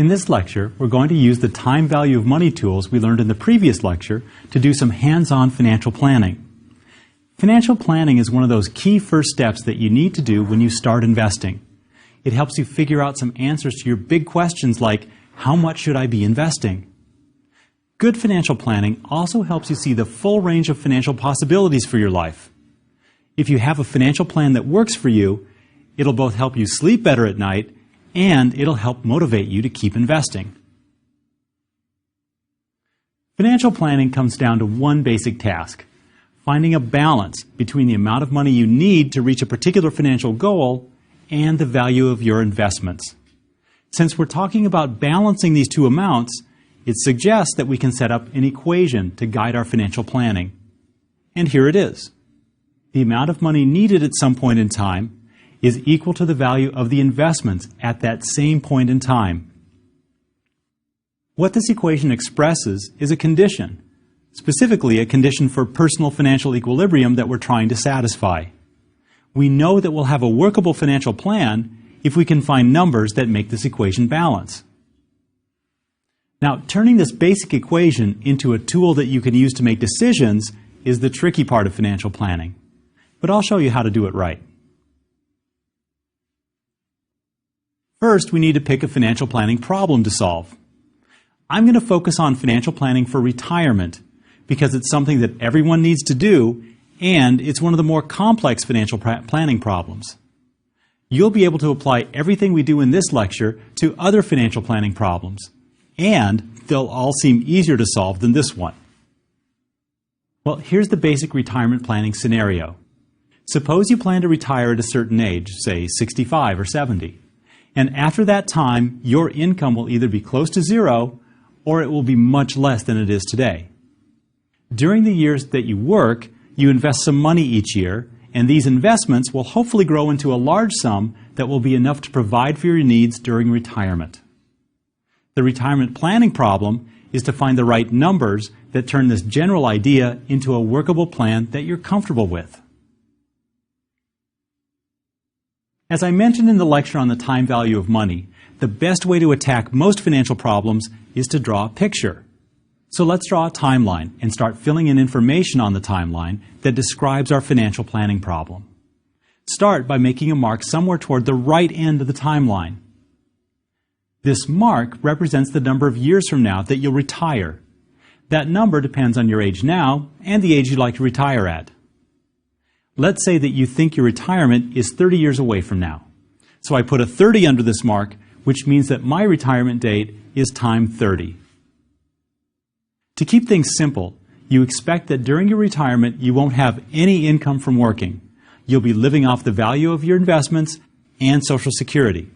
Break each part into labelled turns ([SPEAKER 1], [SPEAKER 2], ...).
[SPEAKER 1] In this lecture, we're going to use the time value of money tools we learned in the previous lecture to do some hands-on financial planning. Financial planning is one of those key first steps that you need to do when you start investing. It helps you figure out some answers to your big questions like, how much should I be investing? Good financial planning also helps you see the full range of financial possibilities for your life. If you have a financial plan that works for you, it'll both help you sleep better at night and it'll help motivate you to keep investing. Financial planning comes down to one basic task: finding a balance between the amount of money you need to reach a particular financial goal and the value of your investments. Since we're talking about balancing these two amounts, it suggests that we can set up an equation to guide our financial planning. And here it is. The amount of money needed at some point in time is equal to the value of the investments at that same point in time. What this equation expresses is a condition, specifically a condition for personal financial equilibrium that we're trying to satisfy. We know that we'll have a workable financial plan if we can find numbers that make this equation balance. Now, turning this basic equation into a tool that you can use to make decisions is the tricky part of financial planning. But I'll show you how to do it right. First, we need to pick a financial planning problem to solve. I'm going to focus on financial planning for retirement because it's something that everyone needs to do, and it's one of the more complex financial planning problems. You'll be able to apply everything we do in this lecture to other financial planning problems, and they'll all seem easier to solve than this one. Well, here's the basic retirement planning scenario. Suppose you plan to retire at a certain age, say 65 or 70. And after that time, your income will either be close to zero or it will be much less than it is today. During the years that you work, you invest some money each year, and these investments will hopefully grow into a large sum that will be enough to provide for your needs during retirement. The retirement planning problem is to find the right numbers that turn this general idea into a workable plan that you're comfortable with. As I mentioned in the lecture on the time value of money, the best way to attack most financial problems is to draw a picture. So let's draw a timeline and start filling in information on the timeline that describes our financial planning problem. Start by making a mark somewhere toward the right end of the timeline. This mark represents the number of years from now that you'll retire. That number depends on your age now and the age you'd like to retire at. Let's say that you think your retirement is 30 years away from now. So I put a 30 under this mark, which means that my retirement date is time 30. To keep things simple, you expect that during your retirement you won't have any income from working. You'll be living off the value of your investments and Social Security.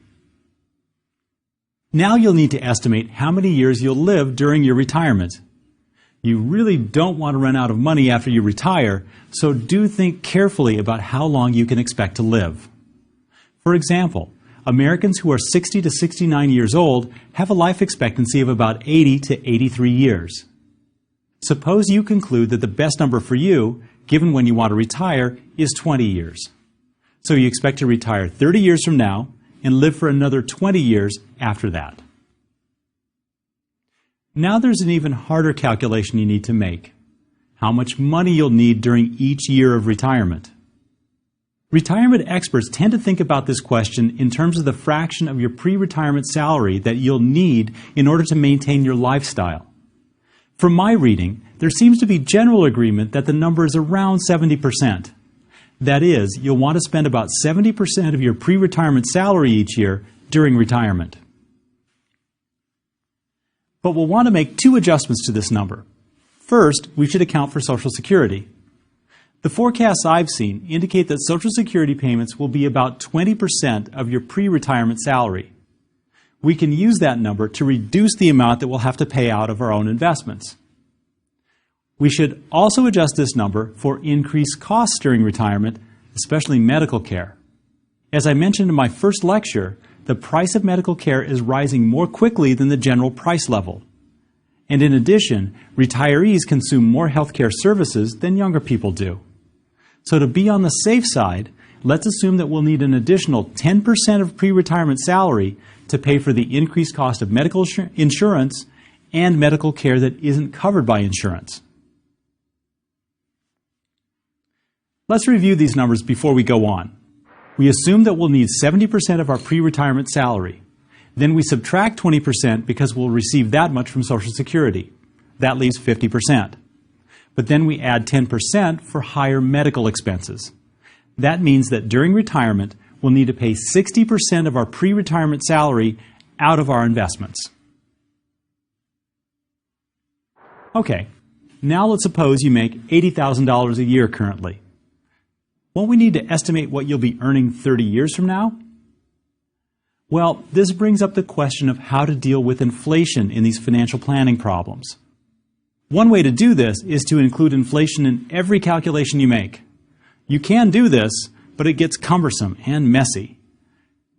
[SPEAKER 1] Now you'll need to estimate how many years you'll live during your retirement. You really don't want to run out of money after you retire, so do think carefully about how long you can expect to live. For example, Americans who are 60 to 69 years old have a life expectancy of about 80 to 83 years. Suppose you conclude that the best number for you, given when you want to retire, is 20 years. So you expect to retire 30 years from now and live for another 20 years after that. Now there's an even harder calculation you need to make: how much money you'll need during each year of retirement. Retirement experts tend to think about this question in terms of the fraction of your pre-retirement salary that you'll need in order to maintain your lifestyle. From my reading, there seems to be general agreement that the number is around 70%. That is, you'll want to spend about 70% of your pre-retirement salary each year during retirement. But we'll want to make two adjustments to this number. First, we should account for Social Security. The forecasts I've seen indicate that Social Security payments will be about 20% of your pre-retirement salary. We can use that number to reduce the amount that we'll have to pay out of our own investments. We should also adjust this number for increased costs during retirement, especially medical care. As I mentioned in my first lecture, the price of medical care is rising more quickly than the general price level. And in addition, retirees consume more healthcare services than younger people do. So to be on the safe side, let's assume that we'll need an additional 10% of pre-retirement salary to pay for the increased cost of medical insurance and medical care that isn't covered by insurance. Let's review these numbers before we go on. We assume that we'll need 70% of our pre-retirement salary. Then we subtract 20% because we'll receive that much from Social Security. That leaves 50%. But then we add 10% for higher medical expenses. That means that during retirement, we'll need to pay 60% of our pre-retirement salary out of our investments. Okay, now let's suppose you make $80,000 a year currently. Won't we need to estimate what you'll be earning 30 years from now? Well, this brings up the question of how to deal with inflation in these financial planning problems. One way to do this is to include inflation in every calculation you make. You can do this, but it gets cumbersome and messy.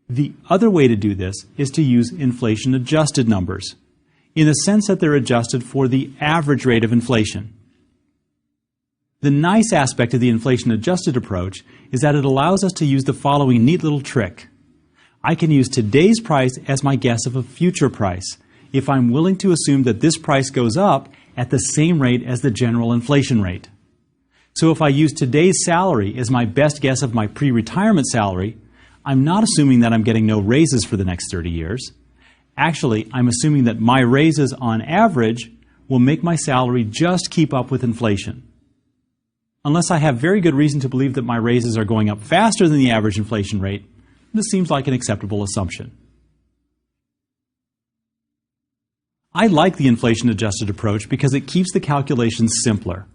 [SPEAKER 1] The other way to do this is to use inflation-adjusted numbers, in the sense that they're adjusted for the average rate of inflation. The nice aspect of the inflation-adjusted approach is that it allows us to use the following neat little trick. I can use today's price as my guess of a future price if I'm willing to assume that this price goes up at the same rate as the general inflation rate. So if I use today's salary as my best guess of my pre-retirement salary, I'm not assuming that I'm getting no raises for the next 30 years. Actually, I'm assuming that my raises on average will make my salary just keep up with inflation. Unless I have very good reason to believe that my raises are going up faster than the average inflation rate, this seems like an acceptable assumption. I like the inflation-adjusted approach because it keeps the calculations simpler.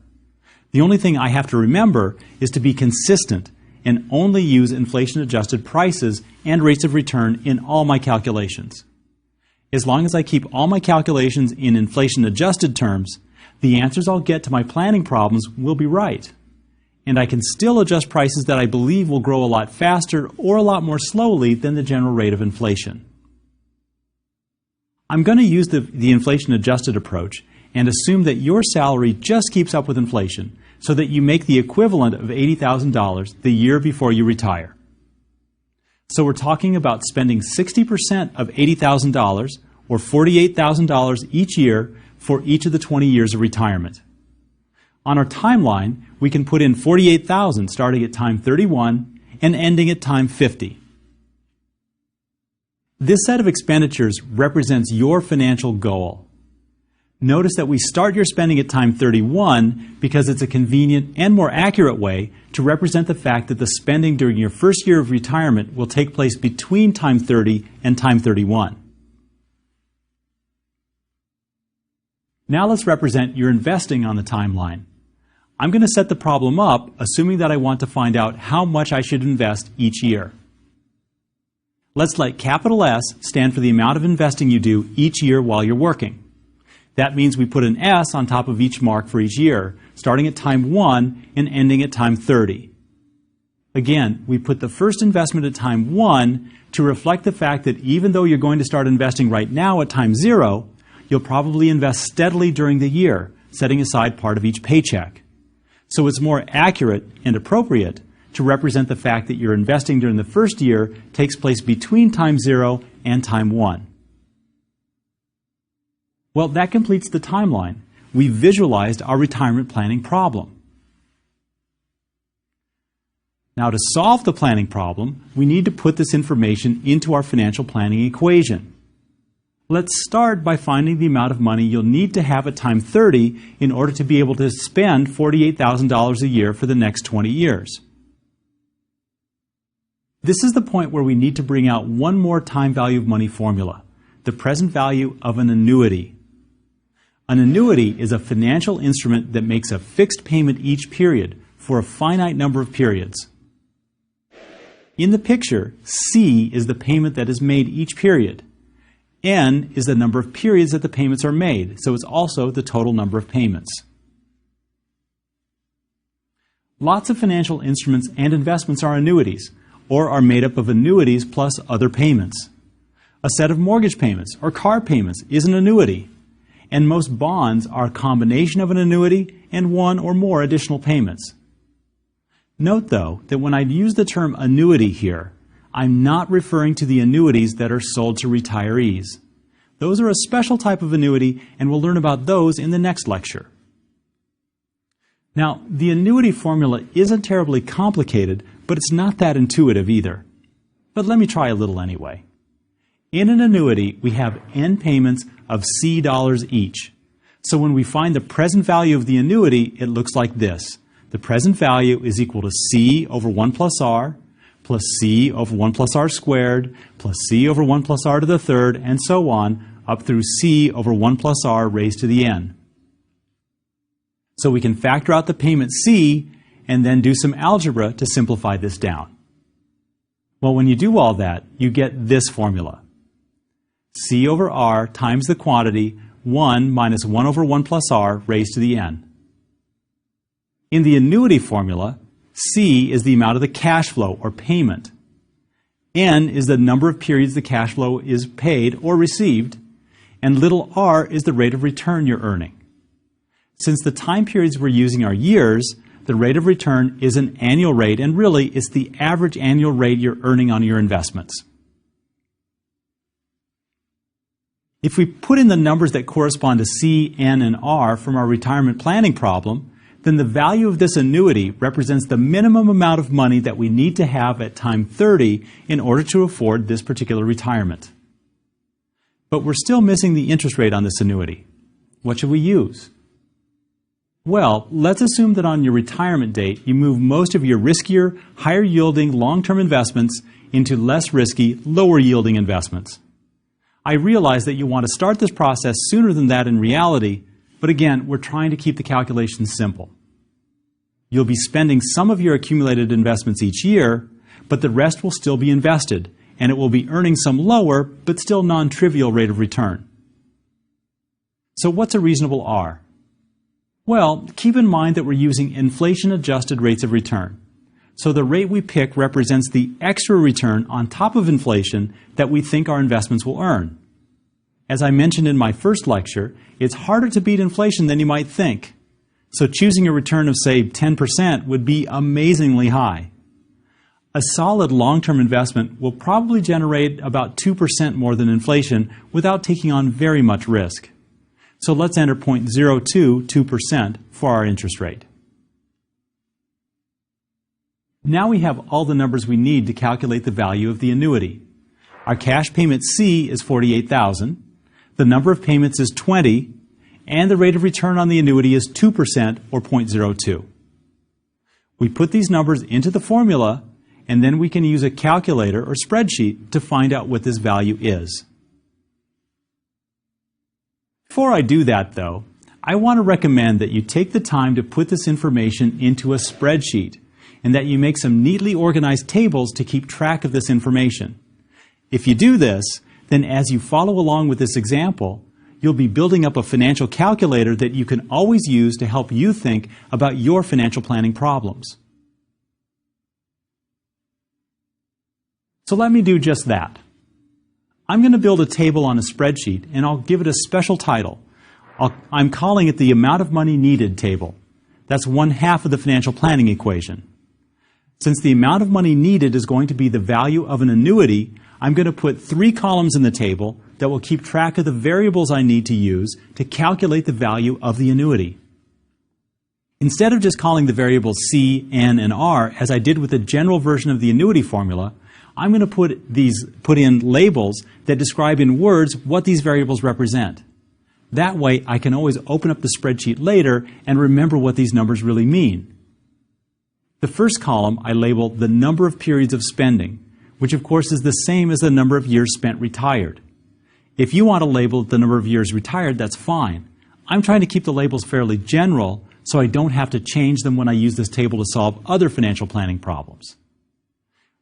[SPEAKER 1] The only thing I have to remember is to be consistent and only use inflation-adjusted prices and rates of return in all my calculations. As long as I keep all my calculations in inflation-adjusted terms, the answers I'll get to my planning problems will be right. And I can still adjust prices that I believe will grow a lot faster or a lot more slowly than the general rate of inflation. I'm going to use the inflation-adjusted approach and assume that your salary just keeps up with inflation so that you make the equivalent of $80,000 the year before you retire. So we're talking about spending 60% of $80,000 or $48,000 each year for each of the 20 years of retirement. On our timeline, we can put in $48,000 starting at time 31 and ending at time 50. This set of expenditures represents your financial goal. Notice that we start your spending at time 31 because it's a convenient and more accurate way to represent the fact that the spending during your first year of retirement will take place between time 30 and time 31. Now let's represent your investing on the timeline. I'm going to set the problem up assuming that I want to find out how much I should invest each year. Let's let capital S stand for the amount of investing you do each year while you're working. That means we put an S on top of each mark for each year, starting at time 1 and ending at time 30. Again, we put the first investment at time 1 to reflect the fact that even though you're going to start investing right now at time 0, you'll probably invest steadily during the year, setting aside part of each paycheck. So it's more accurate and appropriate to represent the fact that your investing during the first year takes place between time 0 and time 1. Well, that completes the timeline. We visualized our retirement planning problem. Now, to solve the planning problem, we need to put this information into our financial planning equation. Let's start by finding the amount of money you'll need to have at time 30 in order to be able to spend $48,000 a year for the next 20 years. This is the point where we need to bring out one more time value of money formula, the present value of an annuity. An annuity is a financial instrument that makes a fixed payment each period for a finite number of periods. In the picture, C is the payment that is made each period. N is the number of periods that the payments are made, so it's also the total number of payments. Lots of financial instruments and investments are annuities, or are made up of annuities plus other payments. A set of mortgage payments or car payments is an annuity, and most bonds are a combination of an annuity and one or more additional payments. Note, though, that when I use the term annuity here, I'm not referring to the annuities that are sold to retirees. Those are a special type of annuity, and we'll learn about those in the next lecture. Now, the annuity formula isn't terribly complicated, but it's not that intuitive either. But let me try a little anyway. In an annuity, we have N payments of C dollars each. So when we find the present value of the annuity, it looks like this. The present value is equal to C over 1 plus R, plus C over 1 plus R squared, plus C over 1 plus R to the third, and so on, up through C over 1 plus R raised to the N. So we can factor out the payment C and then do some algebra to simplify this down. Well, when you do all that, you get this formula. C over R times the quantity 1 minus 1 over 1 plus R raised to the N. In the annuity formula, C is the amount of the cash flow or payment. N is the number of periods the cash flow is paid or received, and little r is the rate of return you're earning. Since the time periods we're using are years, the rate of return is an annual rate, and really it's the average annual rate you're earning on your investments. If we put in the numbers that correspond to C, N, and R from our retirement planning problem, then the value of this annuity represents the minimum amount of money that we need to have at time 30 in order to afford this particular retirement. But we're still missing the interest rate on this annuity. What should we use? Well, let's assume that on your retirement date, you move most of your riskier, higher-yielding long-term investments into less risky, lower-yielding investments. I realize that you want to start this process sooner than that in reality, but again, we're trying to keep the calculations simple. You'll be spending some of your accumulated investments each year, but the rest will still be invested, and it will be earning some lower, but still non-trivial rate of return. So what's a reasonable R? Well, keep in mind that we're using inflation-adjusted rates of return. So the rate we pick represents the extra return on top of inflation that we think our investments will earn. As I mentioned in my first lecture, it's harder to beat inflation than you might think. So choosing a return of, say, 10% would be amazingly high. A solid long-term investment will probably generate about 2% more than inflation without taking on very much risk. So let's enter 0.022% for our interest rate. Now we have all the numbers we need to calculate the value of the annuity. Our cash payment C is $48,000, the number of payments is 20, and the rate of return on the annuity is 2% or 0.02. We put these numbers into the formula, and then we can use a calculator or spreadsheet to find out what this value is. Before I do that, though, I want to recommend that you take the time to put this information into a spreadsheet and that you make some neatly organized tables to keep track of this information. If you do this, then as you follow along with this example, you'll be building up a financial calculator that you can always use to help you think about your financial planning problems. So let me do just that. I'm going to build a table on a spreadsheet, and I'll give it a special title. I'm calling it the amount of money needed table. That's one half of the financial planning equation. Since the amount of money needed is going to be the value of an annuity, I'm going to put 3 columns in the table that will keep track of the variables I need to use to calculate the value of the annuity. Instead of just calling the variables C, N, and R, as I did with the general version of the annuity formula, I'm going to put in labels that describe in words what these variables represent. That way, I can always open up the spreadsheet later and remember what these numbers really mean. The first column I label the number of periods of spending, which of course is the same as the number of years spent retired. If you want to label the number of years retired, that's fine. I'm trying to keep the labels fairly general so I don't have to change them when I use this table to solve other financial planning problems.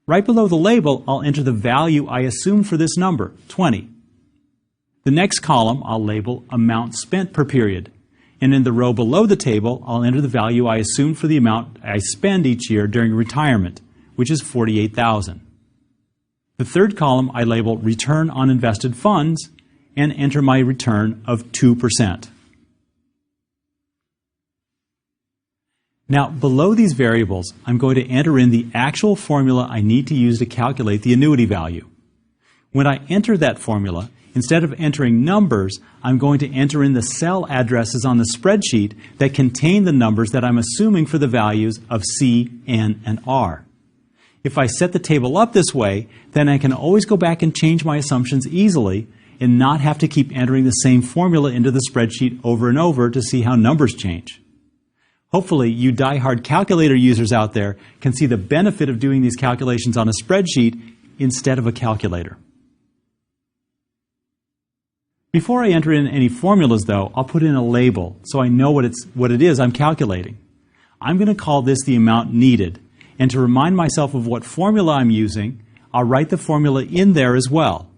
[SPEAKER 1] Right below the label, I'll enter the value I assume for this number, 20. The next column I'll label amount spent per period. And in the row below the table, I'll enter the value I assume for the amount I spend each year during retirement, which is $48,000. The third column I label return on invested funds and enter my return of 2%. Now, below these variables, I'm going to enter in the actual formula I need to use to calculate the annuity value. When I enter that formula, instead of entering numbers, I'm going to enter in the cell addresses on the spreadsheet that contain the numbers that I'm assuming for the values of C, N, and R. If I set the table up this way, then I can always go back and change my assumptions easily and not have to keep entering the same formula into the spreadsheet over and over to see how numbers change. Hopefully, you die-hard calculator users out there can see the benefit of doing these calculations on a spreadsheet instead of a calculator. Before I enter in any formulas, though, I'll put in a label so I know what it is I'm calculating. I'm going to call this the amount needed, and to remind myself of what formula I'm using, I'll write the formula in there as well.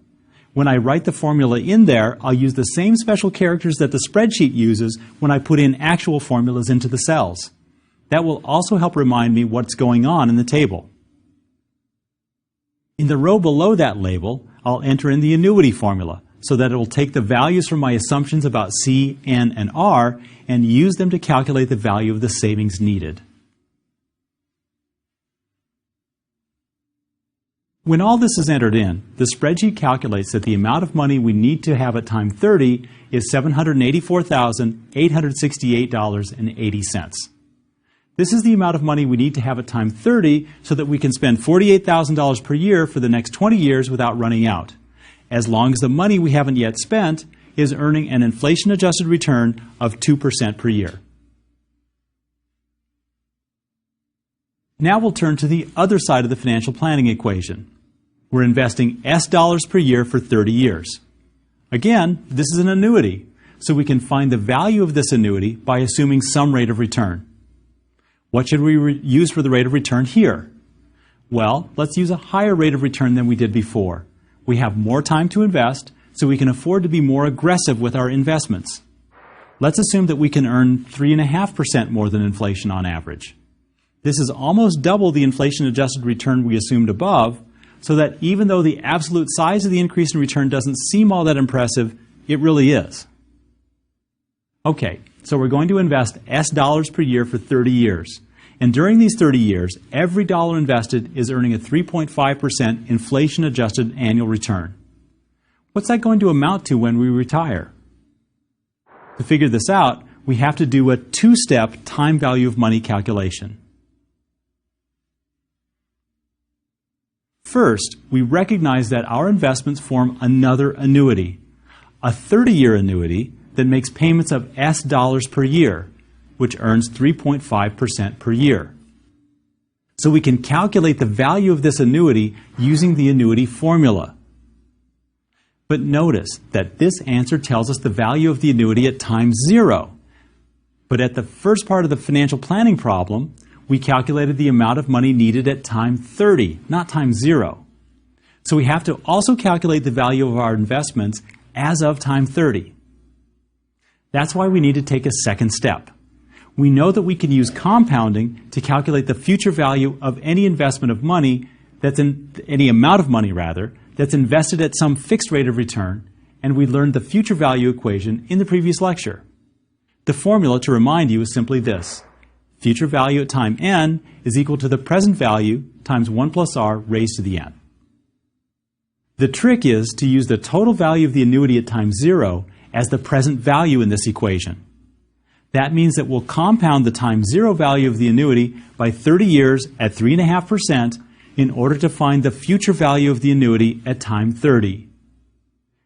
[SPEAKER 1] When I write the formula in there, I'll use the same special characters that the spreadsheet uses when I put in actual formulas into the cells. That will also help remind me what's going on in the table. In the row below that label, I'll enter in the annuity formula so that it will take the values from my assumptions about C, N, and R and use them to calculate the value of the savings needed. When all this is entered in, the spreadsheet calculates that the amount of money we need to have at time 30 is $784,868.80. This is the amount of money we need to have at time 30 so that we can spend $48,000 per year for the next 20 years without running out, as long as the money we haven't yet spent is earning an inflation-adjusted return of 2% per year. Now we'll turn to the other side of the financial planning equation. We're investing S dollars per year for 30 years. Again, this is an annuity, so we can find the value of this annuity by assuming some rate of return. What should we use for the rate of return here? Well, let's use a higher rate of return than we did before. We have more time to invest, so we can afford to be more aggressive with our investments. Let's assume that we can earn 3.5% more than inflation on average. This is almost double the inflation-adjusted return we assumed above, so that even though the absolute size of the increase in return doesn't seem all that impressive, it really is. Okay, so we're going to invest S dollars per year for 30 years. And during these 30 years, every dollar invested is earning a 3.5% inflation-adjusted annual return. What's that going to amount to when we retire? To figure this out, we have to do a two-step time value of money calculation. First, we recognize that our investments form another annuity, a 30-year annuity that makes payments of S dollars per year, which earns 3.5% per year. So we can calculate the value of this annuity using the annuity formula. But notice that this answer tells us the value of the annuity at time 0. But at the first part of the financial planning problem, we calculated the amount of money needed at time 30, not time 0. So we have to also calculate the value of our investments as of time 30. That's why we need to take a second step. We know that we can use compounding to calculate the future value of any investment of money any amount of money that's invested at some fixed rate of return, and we learned the future value equation in the previous lecture. The formula, to remind you, is simply this. Future value at time n is equal to the present value times 1 plus r raised to the n. The trick is to use the total value of the annuity at time 0 as the present value in this equation. That means that we'll compound the time 0 value of the annuity by 30 years at 3.5% in order to find the future value of the annuity at time 30.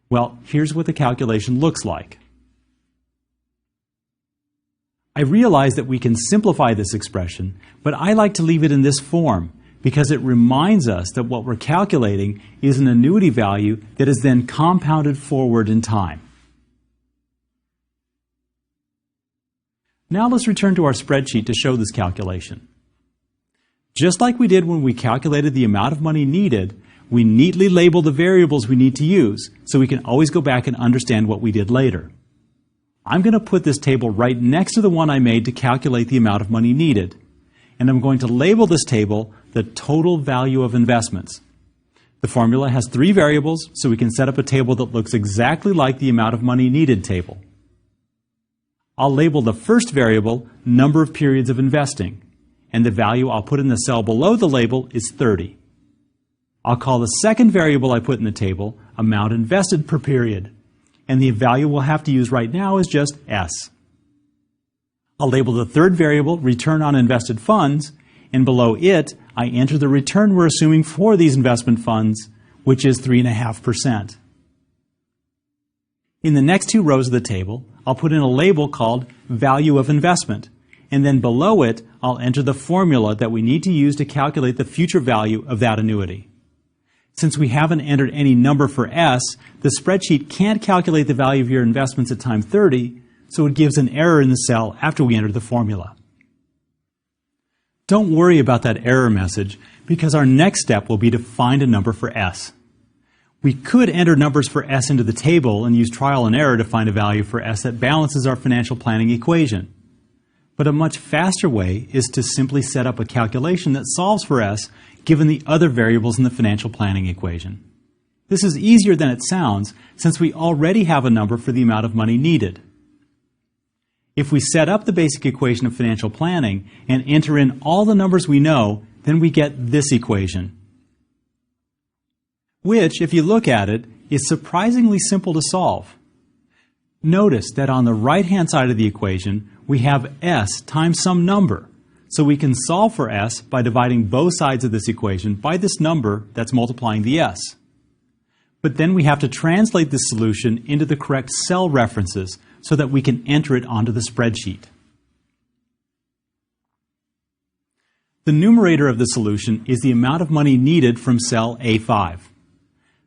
[SPEAKER 1] Well, here's what the calculation looks like. I realize that we can simplify this expression, but I like to leave it in this form because it reminds us that what we're calculating is an annuity value that is then compounded forward in time. Now let's return to our spreadsheet to show this calculation. Just like we did when we calculated the amount of money needed, we neatly label the variables we need to use so we can always go back and understand what we did later. I'm going to put this table right next to the one I made to calculate the amount of money needed. And I'm going to label this table the total value of investments. The formula has 3 variables, so we can set up a table that looks exactly like the amount of money needed table. I'll label the first variable number of periods of investing, and the value I'll put in the cell below the label is 30. I'll call the second variable I put in the table amount invested per period, and the value we'll have to use right now is just S. I'll label the third variable return on invested funds, and below it, I enter the return we're assuming for these investment funds, which is 3.5%. In the next two rows of the table, I'll put in a label called value of investment, and then below it, I'll enter the formula that we need to use to calculate the future value of that annuity. Since we haven't entered any number for S, the spreadsheet can't calculate the value of your investments at time 30, so it gives an error in the cell after we enter the formula. Don't worry about that error message, because our next step will be to find a number for S. We could enter numbers for S into the table and use trial and error to find a value for S that balances our financial planning equation. But a much faster way is to simply set up a calculation that solves for S given the other variables in the financial planning equation. This is easier than it sounds, since we already have a number for the amount of money needed. If we set up the basic equation of financial planning and enter in all the numbers we know, then we get this equation, which, if you look at it, is surprisingly simple to solve. Notice that on the right-hand side of the equation, we have S times some number, so we can solve for S by dividing both sides of this equation by this number that's multiplying the S. But then we have to translate this solution into the correct cell references so that we can enter it onto the spreadsheet. The numerator of the solution is the amount of money needed from cell A5.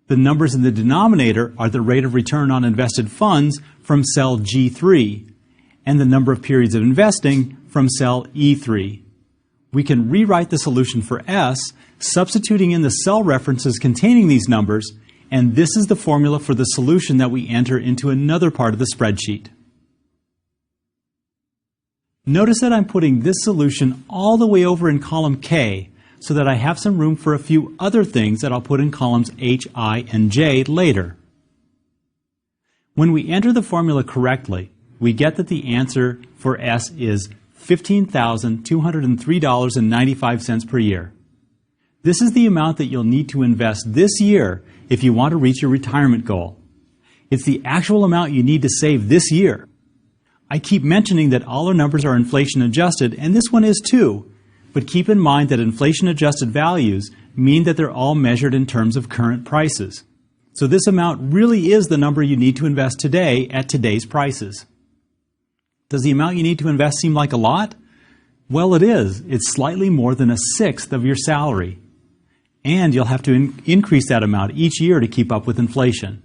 [SPEAKER 1] The numbers in the denominator are the rate of return on invested funds from cell G3 and the number of periods of investing from cell E3. We can rewrite the solution for S, substituting in the cell references containing these numbers, and this is the formula for the solution that we enter into another part of the spreadsheet. Notice that I'm putting this solution all the way over in column K so that I have some room for a few other things that I'll put in columns H, I, and J later. When we enter the formula correctly, we get that the answer for S is $15,203.95 per year. This is the amount that you'll need to invest this year if you want to reach your retirement goal. It's the actual amount you need to save this year. I keep mentioning that all our numbers are inflation adjusted, and this one is too. But keep in mind that inflation-adjusted values mean that they're all measured in terms of current prices. So this amount really is the number you need to invest today at today's prices. Does the amount you need to invest seem like a lot? Well, it is. It's slightly more than a sixth of your salary. And you'll have to increase that amount each year to keep up with inflation.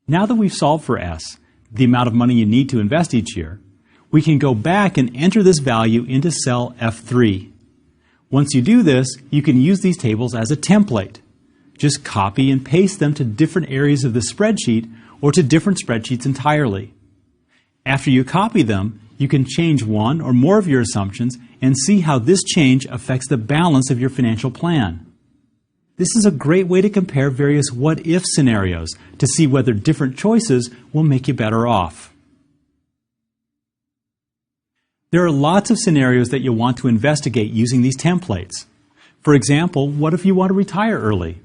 [SPEAKER 1] Now that we've solved for S, the amount of money you need to invest each year, we can go back and enter this value into cell F3. Once you do this, you can use these tables as a template. Just copy and paste them to different areas of the spreadsheet or to different spreadsheets entirely. After you copy them, you can change one or more of your assumptions and see how this change affects the balance of your financial plan. This is a great way to compare various what-if scenarios to see whether different choices will make you better off. There are lots of scenarios that you'll want to investigate using these templates. For example, what if you want to retire early?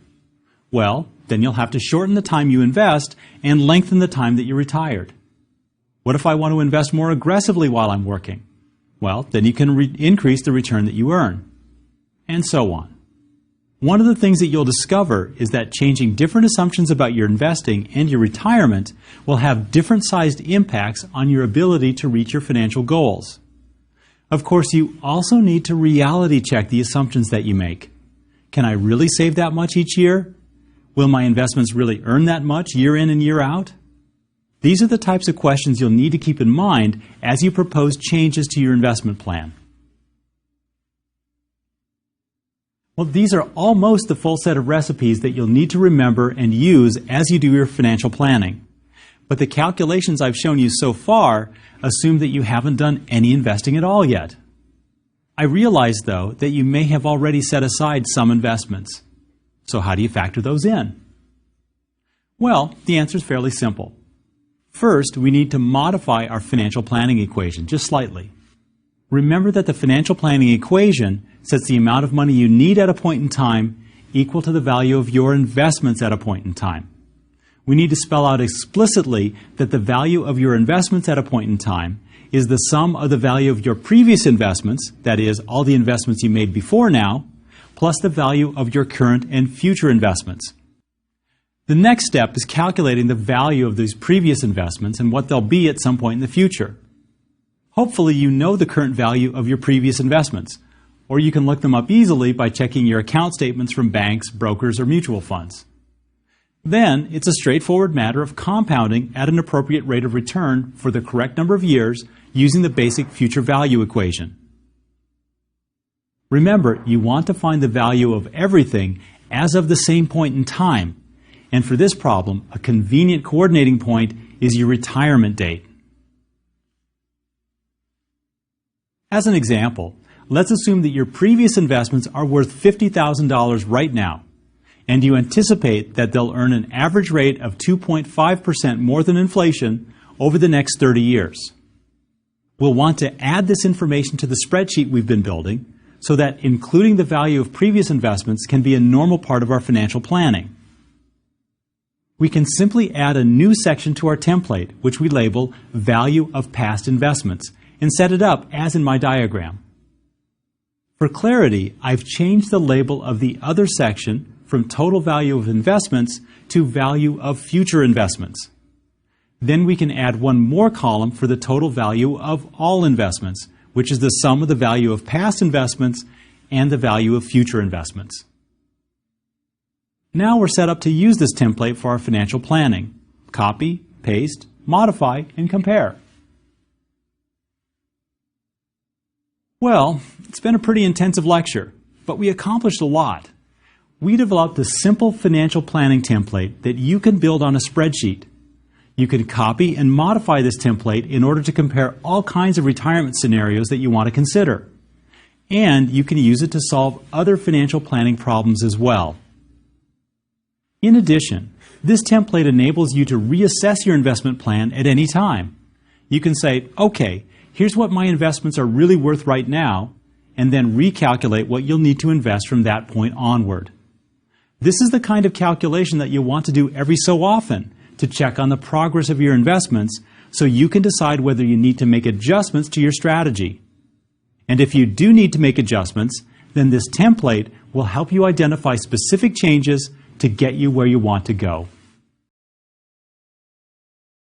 [SPEAKER 1] Well, then you'll have to shorten the time you invest and lengthen the time that you're retired. What if I want to invest more aggressively while I'm working? Well, then you can increase the return that you earn. And so on. One of the things that you'll discover is that changing different assumptions about your investing and your retirement will have different sized impacts on your ability to reach your financial goals. Of course, you also need to reality check the assumptions that you make. Can I really save that much each year? Will my investments really earn that much year in and year out? These are the types of questions you'll need to keep in mind as you propose changes to your investment plan. Well, these are almost the full set of recipes that you'll need to remember and use as you do your financial planning. But the calculations I've shown you so far assume that you haven't done any investing at all yet. I realize, though, that you may have already set aside some investments. So how do you factor those in? Well, the answer is fairly simple. First, we need to modify our financial planning equation just slightly. Remember that the financial planning equation sets the amount of money you need at a point in time equal to the value of your investments at a point in time. We need to spell out explicitly that the value of your investments at a point in time is the sum of the value of your previous investments, that is, all the investments you made before now, plus the value of your current and future investments. The next step is calculating the value of these previous investments and what they'll be at some point in the future. Hopefully you know the current value of your previous investments, or you can look them up easily by checking your account statements from banks, brokers, or mutual funds. Then, it's a straightforward matter of compounding at an appropriate rate of return for the correct number of years using the basic future value equation. Remember, you want to find the value of everything as of the same point in time, and for this problem, a convenient coordinating point is your retirement date. As an example, let's assume that your previous investments are worth $50,000 right now, and you anticipate that they'll earn an average rate of 2.5% more than inflation over the next 30 years. We'll want to add this information to the spreadsheet we've been building so that including the value of previous investments can be a normal part of our financial planning. We can simply add a new section to our template, which we label Value of Past Investments, and set it up as in my diagram. For clarity, I've changed the label of the other section from Total Value of Investments to Value of Future Investments. Then we can add one more column for the total value of all investments, which is the sum of the value of past investments and the value of future investments. Now we're set up to use this template for our financial planning. Copy, paste, modify, and compare. Well, it's been a pretty intensive lecture, but we accomplished a lot. We developed a simple financial planning template that you can build on a spreadsheet. You can copy and modify this template in order to compare all kinds of retirement scenarios that you want to consider. And you can use it to solve other financial planning problems as well. In addition, this template enables you to reassess your investment plan at any time. You can say, okay, here's what my investments are really worth right now, and then recalculate what you'll need to invest from that point onward. This is the kind of calculation that you'll want to do every so often to check on the progress of your investments so you can decide whether you need to make adjustments to your strategy. And if you do need to make adjustments, then this template will help you identify specific changes to get you where you want to go.